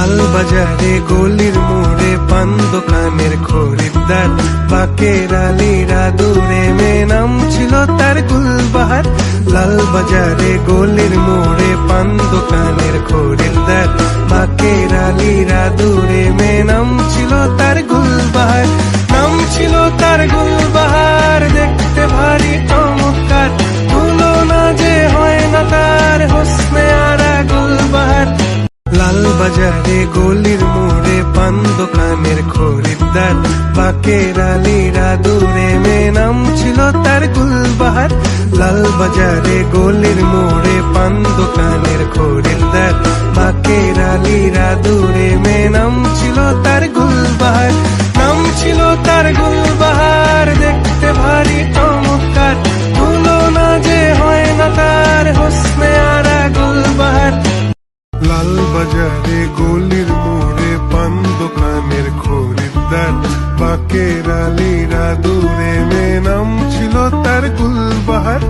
লাল বাজারে গলির মোড়ে পান দোকানের খরিদ্দার, বাকের আলীরা দূরে মেয়ে নাম ছিল তার গুলবাহার। লাল বাজারে গলির মোড়ে পান দোকানের খরিদ্দার, বাকের আলীরা দূরে মেয়ে নাম ছিল তার গুলবাহার। নাম ছিল তার গুলবাহার, দেখতে ভারী চমৎকার, তুলনা যে হয় না তার হোসনে আরা গুলবাহার। লাল বাজারে গলির মোড়ে পান দোকানের খরিদ্দার, বাকের আলীরা দূরে মেয়ে নাম ছিল তার গুলবাহার। লাল বাজারে গলির মোড়ে পান দোকানের খরিদ্দার, বাকের আলীরা দূরে মেয়ে নাম ছিল তার গুলবাহার। নাম ছিল তার গুলবাহার, দেখতে ভারী চমৎকার, তুলনা যে হয় না তার হোসনে আরা গুলবাহার। লাল বাজারে গলির মোড়ে পান দোকানের খরিদ্দার, বাকের আলীরা দূরে মেয়ে নাম ছিল তার গুলবাহার।